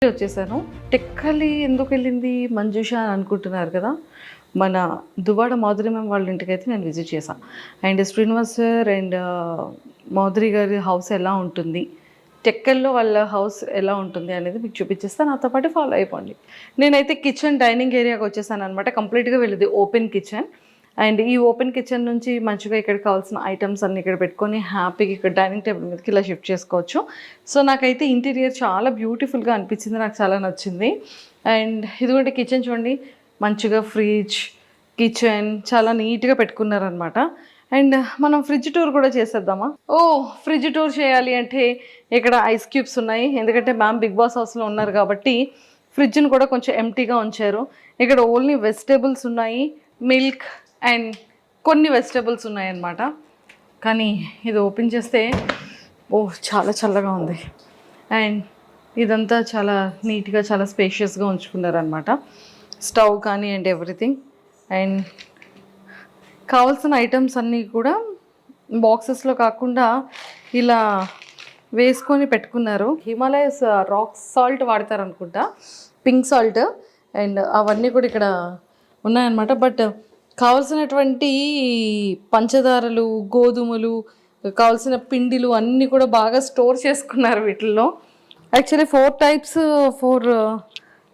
వచ్చేసాను. టెక్కలి ఎందుకు వెళ్ళింది మంజుష అని అనుకుంటున్నారు కదా. మన దువ్వాడ మాధురి మ్యామ్ వాళ్ళ ఇంటికి అయితే నేను విజిట్ చేశాను. And Srinivas sir and Madhuri గారి హౌస్ ఎలా ఉంటుంది, టెక్కల్లో వాళ్ళ హౌస్ ఎలా ఉంటుంది అనేది మీకు చూపించేస్తాను. నాతో పాటు ఫాలో అయిపోండి. నేనైతే కిచెన్ డైనింగ్ ఏరియాకి వచ్చేసాను అనమాట. కంప్లీట్గా వెళ్ళేది ఓపెన్ కిచెన్. అండ్ ఈ ఓపెన్ కిచెన్ నుంచి మంచిగా ఇక్కడ కావాల్సిన ఐటమ్స్ అన్ని ఇక్కడ పెట్టుకొని హ్యాపీగా ఇక్కడ డైనింగ్ టేబుల్ మీదకి ఇలా షిఫ్ట్ చేసుకోవచ్చు. సో నాకైతే ఇంటీరియర్ చాలా బ్యూటిఫుల్గా అనిపించింది, నాకు చాలా నచ్చింది. అండ్ ఇదిగోండి కిచెన్ చూడండి, మంచిగా ఫ్రిడ్జ్, కిచెన్ చాలా నీట్గా పెట్టుకున్నారనమాట. అండ్ మనం ఫ్రిడ్జ్ టూర్ కూడా చేసేద్దామా? ఫ్రిడ్జ్ టూర్ చేయాలి అంటే ఇక్కడ ఐస్ క్యూబ్స్ ఉన్నాయి, ఎందుకంటే మ్యామ్ బిగ్ బాస్ హౌస్లో ఉన్నారు కాబట్టి ఫ్రిడ్జ్ని కూడా కొంచెం ఎంటీగా ఉంచారు. ఇక్కడ ఓన్లీ వెజిటేబుల్స్ ఉన్నాయి, మిల్క్ అండ్ కొన్ని వెజిటేబుల్స్ ఉన్నాయన్నమాట. కానీ ఇది ఓపెన్ చేస్తే చాలా చల్లగా ఉంది. అండ్ ఇదంతా చాలా నీట్గా చాలా స్పేషియస్గా ఉంచుకున్నారనమాట. స్టవ్ కానీ అండ్ ఎవ్రీథింగ్. అండ్ కావాల్సిన ఐటమ్స్ అన్నీ కూడా బాక్సెస్లో కాకుండా ఇలా వేసుకొని పెట్టుకున్నారు. హిమాలయస్ రాక్ సాల్ట్ వాడతారనుకుంటా, పింక్ సాల్ట్. అండ్ అవన్నీ కూడా ఇక్కడ ఉన్నాయన్నమాట. బట్ కావలసినటువంటి పంచదారలు, గోధుమలు, కావాల్సిన పిండిలు అన్నీ కూడా బాగా స్టోర్ చేసుకున్నారు వీటిల్లో. యాక్చువల్లీ 4 types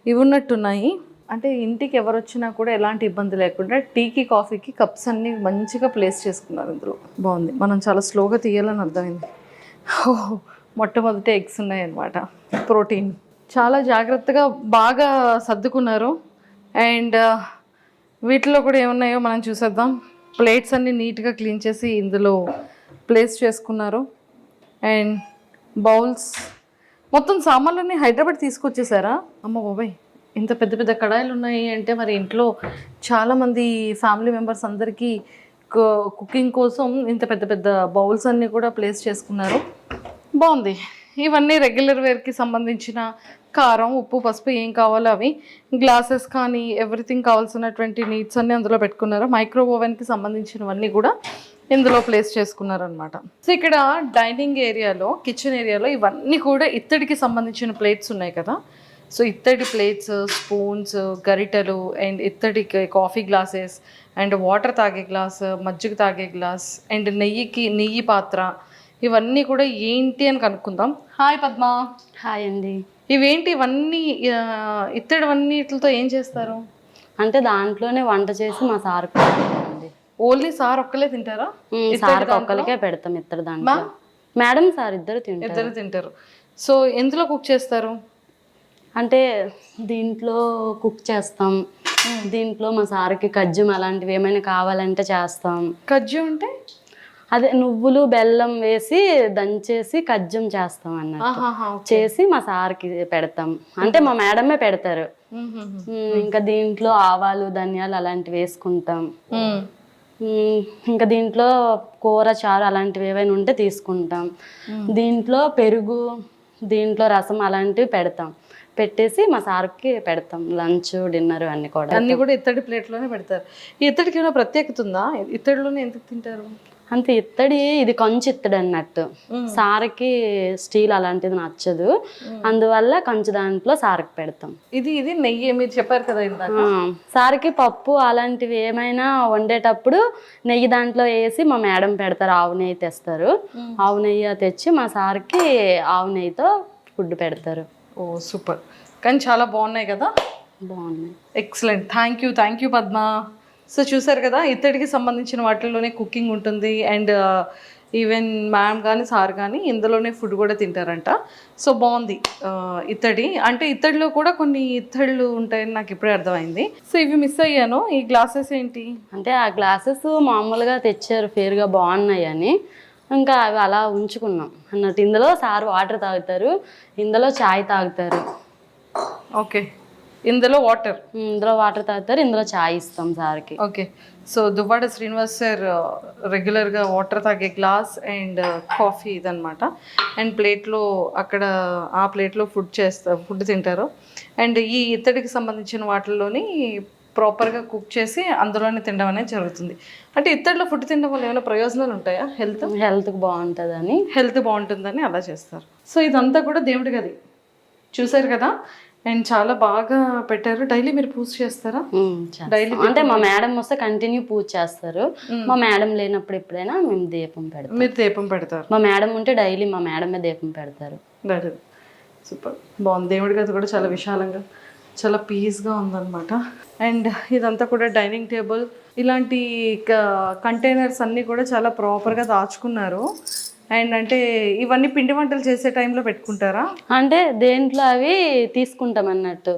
ఇవి ఉన్నట్టున్నాయి. అంటే ఇంటికి ఎవరు వచ్చినా కూడా ఎలాంటి ఇబ్బంది లేకుండా టీకి కాఫీకి కప్స్ అన్నీ మంచిగా ప్లేస్ చేసుకున్నారు ఇందులో. బాగుంది. మనం చాలా స్లోగా తీయాలని అర్థమైంది. మొట్టమొదటి ఎగ్స్ ఉన్నాయన్నమాట, ప్రోటీన్. చాలా జాగ్రత్తగా బాగా సర్దుకున్నారు. అండ్ వీటిలో కూడా ఏమున్నాయో మనం చూసేద్దాం. ప్లేట్స్ అన్నీ నీట్గా క్లీన్ చేసి ఇందులో ప్లేస్ చేసుకున్నారు. అండ్ బౌల్స్, మొత్తం సామాన్లన్నీ హైదరాబాద్ తీసుకొచ్చేసారా? అమ్మ బాబాయ్, ఇంత పెద్ద పెద్ద కడాయిలు ఉన్నాయి అంటే మరి ఇంట్లో చాలామంది ఫ్యామిలీ మెంబర్స్ అందరికీ కుకింగ్ కోసం ఇంత పెద్ద పెద్ద బౌల్స్ అన్నీ కూడా ప్లేస్ చేసుకున్నారు. బాగుంది. ఇవన్నీ రెగ్యులర్ వేర్కి సంబంధించిన కారం, ఉప్పు, పసుపు ఏం కావాలో అవి, గ్లాసెస్ కానీ ఎవ్రీథింగ్ కావాల్సినటువంటి నీడ్స్ అన్నీ అందులో పెట్టుకున్నారు. మైక్రోవేవ్ ఓవెన్కి సంబంధించినవన్నీ కూడా ఇందులో ప్లేస్ చేసుకున్నారనమాట. సో ఇక్కడ డైనింగ్ ఏరియాలో, కిచెన్ ఏరియాలో ఇవన్నీ కూడా ఇత్తడికి సంబంధించిన ప్లేట్స్ ఉన్నాయి కదా. సో ఇత్తడి ప్లేట్స్, స్పూన్స్, గరిటెలు అండ్ ఇత్తడి కాఫీ గ్లాసెస్ అండ్ వాటర్ తాగే గ్లాస్, మజ్జిగ తాగే గ్లాస్ అండ్ నెయ్యి పాత్ర, ఇవన్నీ కూడా ఏంటి అని కనుక్కుందాం. హాయ్ పద్మ. హాయ్ అండి. ఇవేంటి ఇవన్నీ? ఇత్తడివన్నిటితో ఏం చేస్తారు? అంటే దాంట్లోనే వంట చేసి మా సార్ పెడతామండి. ఓన్లీ సార్ ఒక్కలే తింటారా? సార్ ఒక్కరికే పెడతాం ఇత్తడి దాంట్లో. మేడం సార్ ఇద్దరు తింటారు. సో ఎందులో కుక్ చేస్తారు? అంటే దీంట్లో కుక్ చేస్తాం. దీంట్లో మా సార్కి కజ్జం అలాంటివి ఏమైనా కావాలంటే చేస్తాం. కజ్జం అంటే అదే నువ్వులు బెల్లం వేసి దంచేసి కజ్జం చేస్తాం అన్నట్టు చేసి మా సార్కి పెడతాం. అంటే మా మేడమే పెడతారు. ఇంకా దీంట్లో ఆవాలు, ధనియాలు అలాంటివి వేసుకుంటాం. ఇంకా దీంట్లో కూర, చారు అలాంటివి ఏవైనా ఉంటే తీసుకుంటాం. దీంట్లో పెరుగు, దీంట్లో రసం అలాంటివి పెడతాం. పెట్టేసి మా సార్కి పెడతాం. లంచ్, డిన్నర్ అన్నీ కూడా ఇత్తడి ప్లేట్లోనే పెడతారు. ఈ ఇత్తడికి ఏమైనా ప్రత్యేకత ఉందా? ఇత్తడిలోనే ఎందుకు తింటారు? అంతే, ఇత్తడి ఇది కంచు ఇత్తడి అన్నట్టు. సార్కి స్టీల్ అలాంటిది నచ్చదు, అందువల్ల కంచు దాంట్లో సార్కి పెడతాం. ఇది నెయ్యి మీరు చెప్పారు కదా ఇందాక. సార్కి పప్పు అలాంటివి ఏమైనా వండేటప్పుడు నెయ్యి దాంట్లో వేసి మా మేడం పెడతారు. ఆవు నెయ్యి తెస్తారు. ఆవు నెయ్యి తెచ్చి మా సార్కి ఆవు నెయ్యితో ఫుడ్ పెడతారు. సూపర్. కానీ చాలా బాగున్నాయి కదా. బాగున్నాయి. Excellent. Thank you Padma. So చూసారు కదా, ఇత్తడికి సంబంధించిన వాటిల్లోనే కుకింగ్ ఉంటుంది. అండ్ ఈవెన్ మ్యామ్ కానీ సార్ కానీ ఇందులోనే ఫుడ్ కూడా తింటారంట. సో బాగుంది. ఇత్తడి అంటే ఇత్తడిలో కూడా కొన్ని ఇత్తళ్ళు ఉంటాయని నాకు ఇప్పుడే అర్థమైంది. సో ఇవి మిస్ అయ్యాను. ఈ గ్లాసెస్ ఏంటి అంటే ఆ గ్లాసెస్ మామూలుగా తెచ్చారు, ఫేర్గా బాగున్నాయి అని, ఇంకా అవి అలా ఉంచుకున్నాం అన్నట్టు. ఇందులో సార్ వాటర్ తాగుతారు, ఇందులో చాయ్ తాగుతారు. ఓకే, ఇందులో వాటర్ తాగుతారు, ఇందులో చాయ్ ఇస్తాం సార్కి. Okay. So Duvvada Srinivas sir రెగ్యులర్గా వాటర్ తాగే గ్లాస్ అండ్ కాఫీ ఇదనమాట. అండ్ ప్లేట్లో అక్కడ ఆ ప్లేట్లో ఫుడ్ తింటారు. అండ్ ఈ ఇత్తడికి సంబంధించిన వాటిల్లోని ప్రాపర్గా కుక్ చేసి అందులోనే తినడం అనేది జరుగుతుంది. అంటే ఇత్తడిలో ఫుడ్ తినడం వల్ల ఏమైనా ప్రయోజనాలు ఉంటాయా? హెల్త్కి బాగుంటుందని. హెల్త్ బాగుంటుందని అలా చేస్తారు. సో ఇదంతా కూడా దేవుడి గది చూసారు కదా, అండ్ చాలా బాగా పెట్టారు. డైలీ మీరు పూజ చేస్తారా? డైలీ అంటే మా మేడం వస్తే కంటిన్యూ పూజ చేస్తారు. మా మేడం లేనప్పుడు ఎప్పుడైనా మేము దీపం పెడతాం. మీరు దీపం పెడతారు? మా మేడం ఉంటే డైలీ మా మేడమే దీపం పెడతారు. సూపర్ బాగుంది. దేవుడి గది కూడా చాలా విశాలంగా చాలా పీస్గా ఉందన్నమాట. అండ్ ఇదంతా కూడా డైనింగ్ టేబుల్, ఇలాంటి కంటైనర్స్ అన్నీ కూడా చాలా ప్రాపర్గా దాచుకున్నారు. అండ్ అంటే ఇవన్నీ పిండి వంటలు చేసే టైంలో పెట్టుకుంటారా? అంటే దేంట్లో అవి తీసుకుంటాం అన్నట్టు.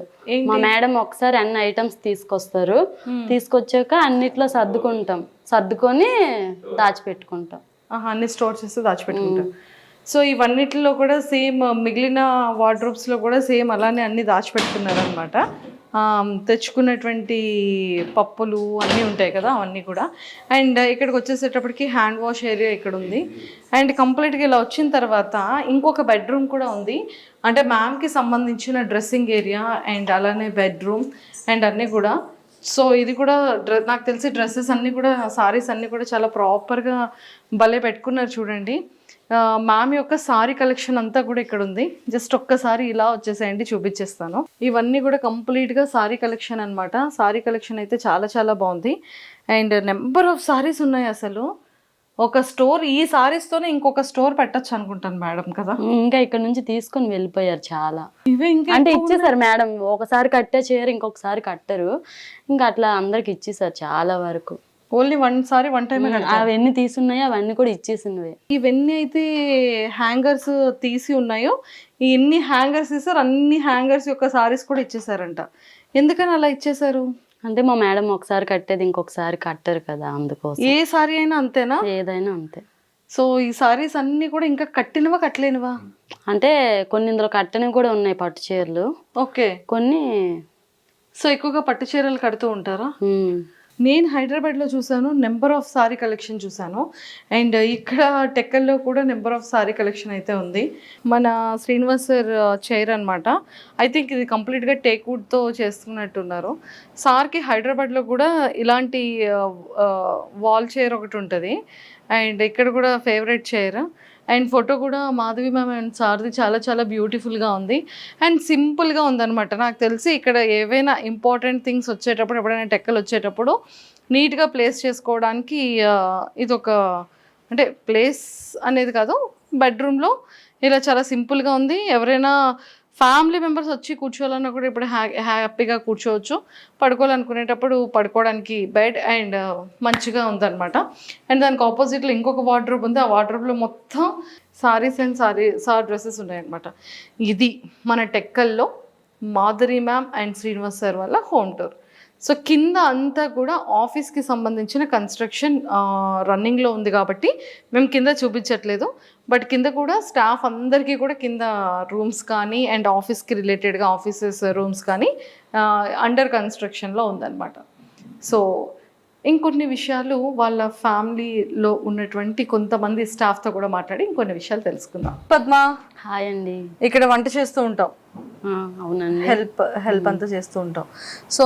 మా మేడం ఒకసారి అన్ని ఐటమ్స్ తీసుకొస్తారు, తీసుకొచ్చాక అన్నిట్లో సర్దుకొని దాచిపెట్టుకుంటాం. అన్ని స్టోర్ చేసి దాచిపెట్టుకుంటాం. సో ఇవన్నిటిలో కూడా సేమ్ మిగిలిన వార్డ్రోబ్స్లో కూడా సేమ్ అలానే అన్ని దాచిపెట్టుకున్నారు అనమాట. తెచ్చుకున్నటువంటి పప్పులు అన్నీ ఉంటాయి కదా, అవన్నీ కూడా. అండ్ ఇక్కడికి వచ్చేసేటప్పటికి హ్యాండ్ వాష్ ఏరియా ఇక్కడ ఉంది. అండ్ కంప్లీట్గా ఇలా వచ్చిన తర్వాత ఇంకొక బెడ్రూమ్ కూడా ఉంది. అంటే మ్యామ్కి సంబంధించిన డ్రెస్సింగ్ ఏరియా అండ్ అలానే బెడ్రూమ్ అండ్ అన్నీ కూడా. సో ఇది కూడా నాకు తెలిసి డ్రెస్సెస్ అన్నీ కూడా, సారీస్ అన్నీ కూడా చాలా ప్రాపర్గా భలే పెట్టుకున్నారు చూడండి. మ్యామ్ యొక్క సారీ కలెక్షన్ అంతా కూడా ఇక్కడ ఉంది. జస్ట్ ఒక్కసారి ఇలా వచ్చేసేయండి, చూపించేస్తాను. ఇవన్నీ కూడా కంప్లీట్గా సారీ కలెక్షన్ అనమాట. సారీ కలెక్షన్ అయితే చాలా చాలా బాగుంది. అండ్ నెంబర్ ఆఫ్ సారీస్ ఉన్నాయి. అసలు ఒక స్టోర్, ఈ సారీస్తోనే ఇంకొక స్టోర్ పెట్టచ్చు అనుకుంటాను మేడం కదా. ఇంకా ఇక్కడ నుంచి తీసుకొని వెళ్ళిపోయారు చాలా. ఇవే ఇంకా అంటే ఇచ్చేసారు మేడం. ఒకసారి కట్టే చీర ఇంకొకసారి కట్టరు, ఇంకా అట్లా అందరికి ఇచ్చేసారు చాలా వరకు. ఓన్లీ వన్ టైం అవన్నీ తీసున్నాయో అవన్నీ కూడా ఇచ్చేసినవి. ఇవన్నీ అయితే హ్యాంగర్స్ తీసి ఉన్నాయో, ఎన్ని హ్యాంగర్స్ ఇస్తారు అన్ని హ్యాంగర్స్ యొక్క సారీస్ కూడా ఇచ్చేసారంట. ఎందుకని అలా ఇచ్చేసారు? అంటే మా మేడం ఒకసారి కట్టేది ఇంకొకసారి కట్టరు కదా, అందుకోసం. ఏ సారీ అయినా అంతేనా? ఏదైనా అంతే. సో ఈ సారీస్ అన్ని కూడా ఇంకా కట్టినవా కట్టలేనివా? అంటే కొన్ని ఇందులో కట్టనివి కూడా ఉన్నాయి, పట్టు చీరలు. ఓకే. కొన్ని. సో ఎక్కువగా పట్టు చీరలు కడుతూ ఉంటారా? నేను హైదరాబాద్లో చూసాను, నెంబర్ ఆఫ్ సారీ కలెక్షన్ చూసాను. అండ్ ఇక్కడ టెక్కల్లో కూడా నెంబర్ ఆఫ్ సారీ కలెక్షన్ అయితే ఉంది. మన శ్రీనివాస్ సార్ చైర్ అనమాట. ఐ థింక్ ఇది కంప్లీట్గా టేక్ వుడ్తో చేస్తున్నట్టున్నారు. సార్కి హైదరాబాద్లో కూడా ఇలాంటి వాల్ చైర్ ఒకటి ఉంటుంది. అండ్ ఇక్కడ కూడా ఫేవరెట్ చైర్. అండ్ ఫోటో కూడా మాధవి మ్యామ్ అండ్ సార్ది చాలా చాలా బ్యూటిఫుల్గా ఉంది. అండ్ సింపుల్గా ఉందన్నమాట. నాకు తెలిసి ఇక్కడ ఏవైనా ఇంపార్టెంట్ థింగ్స్ వచ్చేటప్పుడు, ఎప్పుడైనా టెక్కలు వచ్చేటప్పుడు నీట్గా ప్లేస్ చేసుకోవడానికి ఇది ఒక, అంటే ప్లేస్ అనేది కాదు, బెడ్రూమ్లో ఇలా చాలా సింపుల్గా ఉంది. ఎవరైనా ఫ్యామిలీ మెంబర్స్ వచ్చి కూర్చోవాలన్నా కూడా ఇప్పుడు హ్యాపీగా కూర్చోవచ్చు. పడుకోవాలనుకునేటప్పుడు పడుకోవడానికి బెడ్ అండ్ మంచిగా ఉందన్నమాట. అండ్ దానికి ఆపోజిట్లో ఇంకొక వార్డ్రోబ్ ఉంది. ఆ వార్డ్రోబ్లో మొత్తం సారీస్ అండ్ సార్ డ్రెస్సెస్ ఉన్నాయన్నమాట. ఇది మన టెక్కల్లో Madhuri ma'am and Srinivas sir వల్ల హోమ్ టూర్. సో కింద అంతా కూడా ఆఫీస్కి సంబంధించిన కన్స్ట్రక్షన్ రన్నింగ్లో ఉంది కాబట్టి మేము కింద చూపించట్లేదు. బట్ కింద కూడా స్టాఫ్ అందరికీ కూడా కింద రూమ్స్ కానీ అండ్ ఆఫీస్కి రిలేటెడ్గా ఆఫీసెస్ రూమ్స్ కానీ అండర్ కన్స్ట్రక్షన్లో ఉందన్నమాట. సో ఇంకొన్ని విషయాలు వాళ్ళ ఫ్యామిలీలో ఉన్నటువంటి కొంతమంది స్టాఫ్తో కూడా మాట్లాడి ఇంకొన్ని విషయాలు తెలుసుకుందాం. పద్మ, హాయ్ అండి. ఇక్కడ వంట చేస్తూ ఉంటాం. అవునండి. హెల్ప్ అంతా చేస్తూ ఉంటాం. సో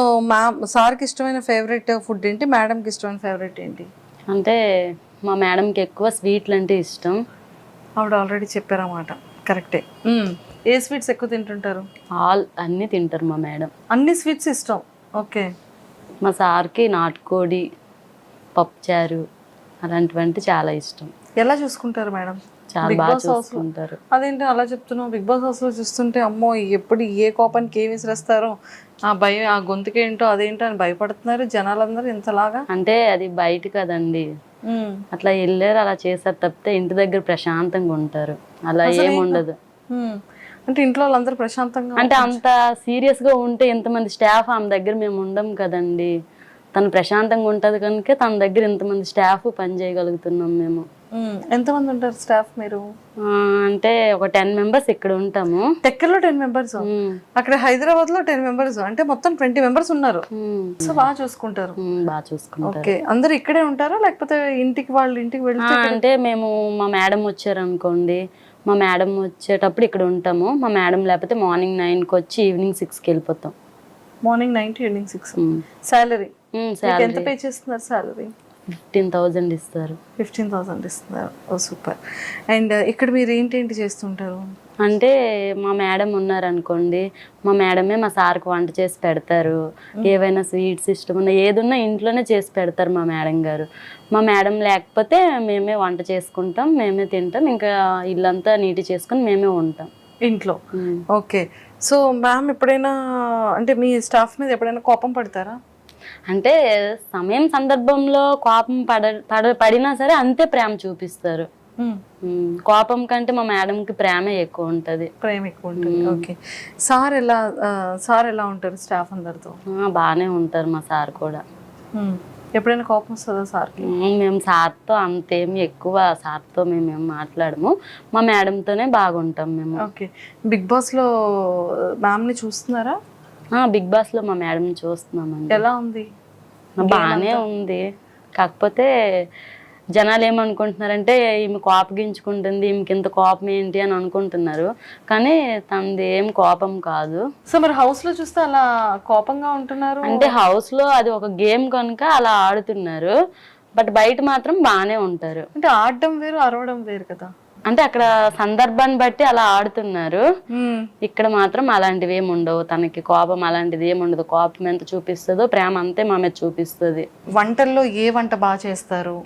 సార్కి ఇష్టమైన ఫేవరెట్ ఫుడ్ ఏంటి, మేడంకి ఇష్టమైన ఫేవరెట్ ఏంటి? అంటే మా మేడంకి ఎక్కువ స్వీట్లు అంటే ఇష్టం. ఆవిడ ఆల్రెడీ చెప్పారన్నమాట. కరెక్టే. ఏ స్వీట్స్ ఎక్కువ తింటుంటారు? అన్నీ తింటారు మా మేడం. అన్ని స్వీట్స్ ఇష్టం. ఓకే. మా సార్కి నాటుకోడి, పప్పుచారు అలాంటివంటే చాలా ఇష్టం. ఎలా చూసుకుంటారు మేడం? చాలా బాగా చూసుకుంటారు. అదేంటి అలా చెప్తున్నావు? బిగ్ బాస్ హౌస్లో చూస్తుంటే అమ్మో ఎప్పుడు ఏ కోపానికి ఏమి విసిరేస్తారో, ఆ భయం, ఆ గొంతుకేంటో అదేంటో అని భయపడుతున్నారు జనాలందరూ ఇంతలాగా. అంటే అది బయట కదండి, అట్లా వెళ్ళారు అలా చేశారు తప్పితే ఇంటి దగ్గర ప్రశాంతంగా ఉంటారు. అలా ఏముండదు. అంటే ఇంట్లో వాళ్ళందరూ ప్రశాంతంగా, అంటే అంత సీరియస్ గా ఉంటే ఎంతమంది స్టాఫ్ ఆమె దగ్గర మేము ఉండం కదండి. తను ప్రశాంతంగా ఉంటది కనుక తన దగ్గర ఎంతమంది స్టాఫ్ పని చేయగలుగుతున్నాం మేము. ఎంతమంది ఉంటారు స్టాఫ్ మీరు? అంటే ఒక 10 మెంబర్స్ ఇక్కడ ఉంటాము. టెక్కల్లో 10 మెంబర్స్, అక్కడ హైదరాబాద్ లో 10 మెంబర్స్, అంటే మొత్తం 20 మెంబర్స్ ఉన్నారు. సో బాగా చూసుకుంటారు. బాగా చూసుకుంటారు. ఓకే. అందరు ఇక్కడే ఉంటారా లేకపోతే వాళ్ళ ఇంటికి వెళ్తే? అంటే మేము మా మేడం వచ్చారు అనుకోండి, మా మేడం వచ్చేటప్పుడు ఇక్కడ ఉంటాము. మా మేడం లేకపోతే మార్నింగ్ 9కి వచ్చి ఈవినింగ్ 6కి వెళ్ళిపోతాం. Morning 9 to evening 6. Salary salary ఎంత పే చేస్తున్నారు? సాలరీ 15,000 ఇస్తారు. 15,000 ఇస్తున్నారు. ఓ సూపర్. అండ్ ఇక్కడ మీరు ఏంటేంటి చేస్తుంటారు? అంటే మా మేడం ఉన్నారనుకోండి, మా మేడమే మా సార్కి వంట చేసి పెడతారు. ఏవైనా స్వీట్స్ ఇష్టం ఉన్నా ఏదున్నా ఇంట్లోనే చేసి పెడతారు మా మేడం గారు. మా మేడం లేకపోతే మేమే వంట చేసుకుంటాం, మేమే తింటాం, ఇంకా ఇల్లంతా నీటి చేసుకుని మేమే ఉంటాం ఇంట్లో. ఓకే. సో మ్యామ్ ఎప్పుడైనా అంటే మీ స్టాఫ్ మీద ఎప్పుడైనా కోపం పడతారా? అంటే సమయం సందర్భంలో కోపం పడినా సరే అంతే ప్రేమ చూపిస్తారు. కోపం కంటే మా మేడంకి ప్రేమ ఎక్కువ ఉంటుంది. ప్రేమ ఎక్కువ ఉంటుంది. ఓకే. సార్ ఎలా ఉంటారు స్టాఫ్ అందరితో? బాగానే ఉంటారు మా సార్ కూడా. ఎప్పుడైనా కోపం వస్తుందా సార్కి? మేము సార్తో అంతేమి ఎక్కువ సార్తో మేమేం మాట్లాడము, మా మేడంతోనే బాగుంటాం మేము. ఓకే. బిగ్ బాస్లో మ్యామ్ని చూస్తున్నారా? బిగ్ బాస్లో మా మేడంని చూస్తున్నామండి. ఎలా ఉంది? బాగానే ఉంది. కాకపోతే జనాలు ఏమనుకుంటున్నారంటే ఈమె కోపగించుకుంటుంది, ఈమెకి ఇంత కోపం ఏంటి అని అనుకుంటున్నారు, కానీ తనది ఏం కోపం కాదు. సో మరి హౌస్లో చూస్తే అలా కోపంగా ఉంటున్నారు అంటే హౌస్లో అది ఒక గేమ్ కనుక అలా ఆడుతున్నారు, బట్ బయట మాత్రం బాగానే ఉంటారు. అంటే ఆడడం వేరు, అరవడం వేరు కదా. అంటే అక్కడ సందర్భాన్ని బట్టి అలా ఆడుతున్నారు, ఇక్కడ మాత్రం అలాంటివి ఏమి ఉండవు. తనకి కోపం అలాంటిది ఏమి ఉండదు. కోపం ఎంత చూపిస్తుందో ప్రేమ అంతే మా మీద చూపిస్తుంది. వంటల్లో ఏ వంట బాగా చేస్తారు?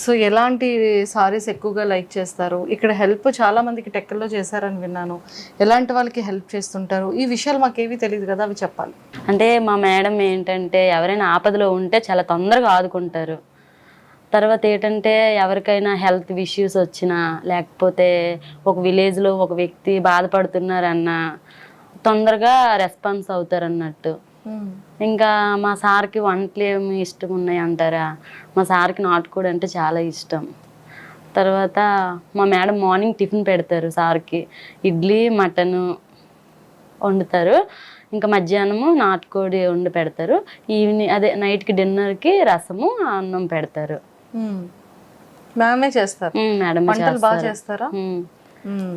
సో ఎలాంటి సారీస్ ఎక్కువగా లైక్ చేస్తారు? ఇక్కడ హెల్ప్ చాలా మందికి టెక్కల్లో చేశారని విన్నాను. ఎలాంటి వాళ్ళకి హెల్ప్ చేస్తుంటారు? ఈ విషయాలు మాకేవి తెలియదు కదా, అవి చెప్పాలి. అంటే మా మేడం ఏంటంటే ఎవరైనా ఆపదలో ఉంటే చాలా తొందరగా ఆదుకుంటారు. తర్వాత ఏంటంటే ఎవరికైనా హెల్త్ ఇష్యూస్ వచ్చినా, లేకపోతే ఒక విలేజ్లో ఒక వ్యక్తి బాధపడుతున్నారన్నా తొందరగా రెస్పాన్స్ అవుతారు అన్నట్టు. ఇంకా మా సార్కి వంటలు ఏమి ఇష్టం ఉన్నాయి అంటారా, మా సార్కి నాటుకోడి అంటే చాలా ఇష్టం. తర్వాత మా మేడం మార్నింగ్ టిఫిన్ పెడతారు సార్కి, ఇడ్లీ మటను వండుతారు. ఇంకా మధ్యాహ్నము నాటుకోడి వండి పెడతారు. ఈవినింగ్ అదే నైట్కి డిన్నర్కి రసము అన్నం పెడతారు. మేమే చేస్తారు. మేడం బాగా చేస్తారా?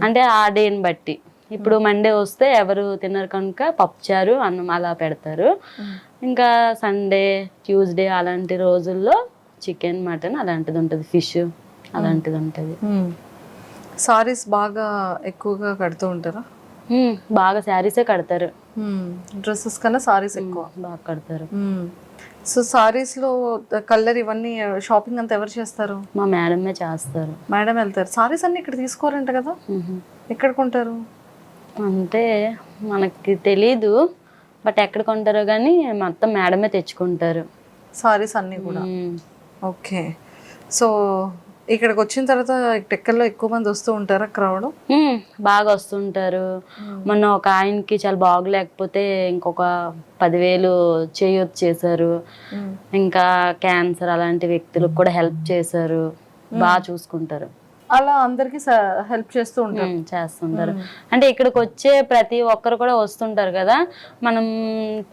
అంటే ఆ డేని బట్టి, ఇప్పుడు మండే వస్తే ఎవరు తినరు కనుక పప్పుచారు అన్నం అలా పెడతారు. ఇంకా సండే ట్యూస్డే అలాంటి రోజుల్లో చికెన్ మటన్ అలాంటిది ఉంటుంది, ఫిష్ అలాంటిది ఉంటుంది. సారీస్ బాగా ఎక్కువగా కడుతూ ఉంటారా? బాగా శారీసే కడతారు. డ్రెస్సెస్ కన్నా సారీస్ ఎక్కువ బాగా కడతారు. సో సారీస్లో కలర్ ఇవన్నీ షాపింగ్ అంతా ఎవరు చేస్తారు? మా మేడమే చేస్తారు. మేడం వెళ్తారు. సారీస్ అన్ని ఇక్కడ తీసుకోవాలంట కదా, ఎక్కడ కొంటారు? అంటే మనకి తెలీదు, బట్ ఎక్కడ కొంటారో కానీ మొత్తం మేడమే తెచ్చుకుంటారు సారీస్ అన్నీ కూడా. ఓకే. సో ఇక్కడికి వచ్చిన తర్వాత టెక్కల్లో ఎక్కువ మంది వస్తూ ఉంటారా? క్రౌడ్ బాగా వస్తుంటారు. మొన్న ఒక ఆయనకి చాలా బాగలేకపోతే ఇంకొక 10,000 చేయొచ్చు చేశారు. ఇంకా క్యాన్సర్ అలాంటి వ్యక్తులకు కూడా హెల్ప్ చేశారు. బాగా చూసుకుంటారు. అలా అందరికి హెల్ప్ చేస్తూ ఉంటారు. చేస్తుంటారు. అంటే ఇక్కడికి వచ్చే ప్రతి ఒక్కరు కూడా వస్తుంటారు కదా, మనం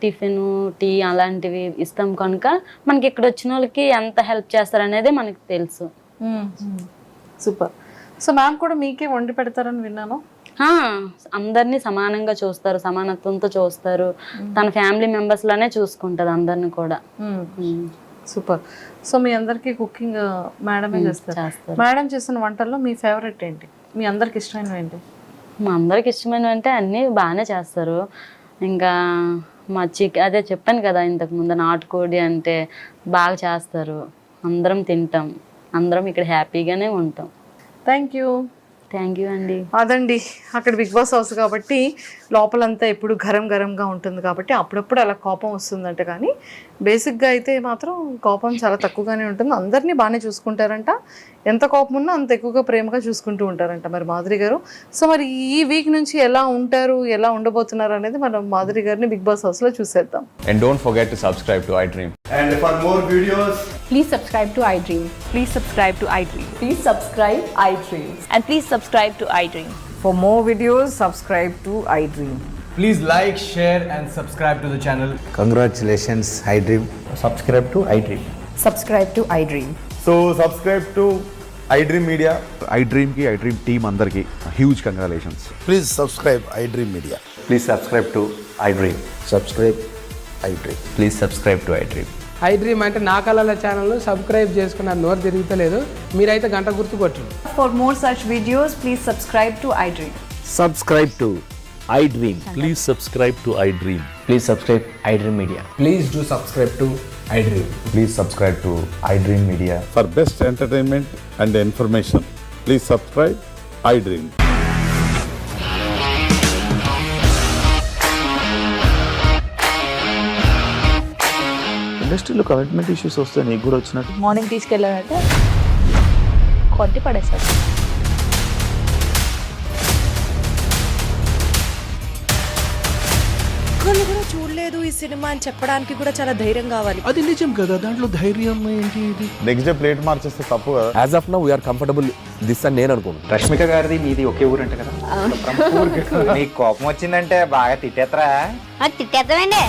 టిఫిన్ టీ అలాంటివి ఇస్తాం కనుక మనకి ఇక్కడ వచ్చిన వాళ్ళకి ఎంత హెల్ప్ చేస్తారు అనేది మనకి తెలుసు. సూపర్. సో మ్యామ్ కూడా మీకే వండి పెడతారని విన్నాను. అందరినీ సమానంగా చూస్తారు, సమానత్వంతో చూస్తారు. తన ఫ్యామిలీ మెంబర్స్ లానే చూసుకుంటది అందరిని కూడా. సూపర్. సో మీ అందరికి కుకింగ్ మేడమే చేస్తారు. మేడం చేసిన వంటల్లో మీ ఫేవరెట్ ఏంటి? మీ అందరికి ఇష్టమైనవి ఏంటి? మా అందరికి ఇష్టమైనవి అంటే అన్నీ బాగానే చేస్తారు. ఇంకా మా అదే చెప్పాను కదా ఇంతకు ముందు, నాటుకోడి అంటే బాగా చేస్తారు. అందరం తింటాం, అందరం ఇక్కడ హ్యాపీగానే ఉంటాం. థ్యాంక్ యూ అండి. అదండి, అక్కడ బిగ్ బాస్ హౌస్ కాబట్టి లోపలంతా ఎప్పుడు గరంగా ఉంటుంది కాబట్టి అప్పుడప్పుడు అలా కోపం వస్తుందంట, కానీ బేసిక్గా అయితే మాత్రం కోపం చాలా తక్కువగానే ఉంటుంది. అందరినీ బాగానే చూసుకుంటారంట. ఎంత కోపం ఉన్నా అంత ఎక్కువగా ప్రేమగా చూసుకుంటూ ఉంటారంట మరి మాధురి గారు. సో మరి ఈ వీక్ నుంచి ఎలా ఉంటారు, ఎలా ఉండబోతున్నారు అనేది మనం మాధురి గారిని బిగ్ బాస్ హౌస్లో చూసేద్దాం. And don't forget to subscribe to iDream. And for more videos, please subscribe to iDream. Please subscribe to iDream. Please subscribe iDream. And please subscribe to iDream. For more videos, subscribe to iDream. please like, share and subscribe to the channel. Congratulations, iDream. Subscribe to iDream. Subscribe to iDream. So subscribe to iDream Media. iDream team andarki huge congratulations. Please subscribe iDream Media. Please subscribe to iDream. Subscribe iDream. Please subscribe to iDream. I dream అంటే నా కళల ఛానల్ను subscribe చేసుకున్న నోరు తిరుగుతలేదు, మీరైతే గంట గుర్తు కొట్టండి. For more such videos, please subscribe to iDream. Subscribe to iDream. Please subscribe to iDream. Please subscribe iDream Media. Please do subscribe to iDream. Please subscribe to iDream Media. For best entertainment and information, please subscribe iDream. ఇండస్ట్రీలో commitment issues వస్తే నీకు కూడా వచ్చినట్టు morning తీసుకెళ్ళాడంటే కొట్టి పడేస్తాడు. ఒక్కళ్ళు కూడా చూడలేదు ఈ సినిమా అని చెప్పడానికి కూడా చాలా ధైర్యం కావాలి. అది నిజం కదా, దాంట్లో ధైర్యం ఏంటి? ఇది నెక్స్ట్ డే ప్లేట్ మార్చేస్తే తప్పు కదా. As of now we are comfortable this అని నేను అనుకుంటున్నాను. రష్మిక గారిది మీది ఒకే ఊరంట కదా. నీకు కోపం వచ్చిందంటే బాగా తిట్టేత్తరా? తిట్టేద్దామండి.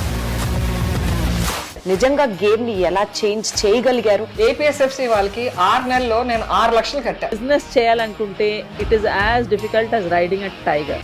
నిజంగా గేమ్ ని ఎలా చేంజ్ చేయగలిగారు? ఏపీఎస్ఎఫ్సి వాళ్ళకి 6 నెలల్లో నేను 6 లక్షలు కట్టా. బిజినెస్ చేయాలనుకుంటే it is as difficult as riding a tiger.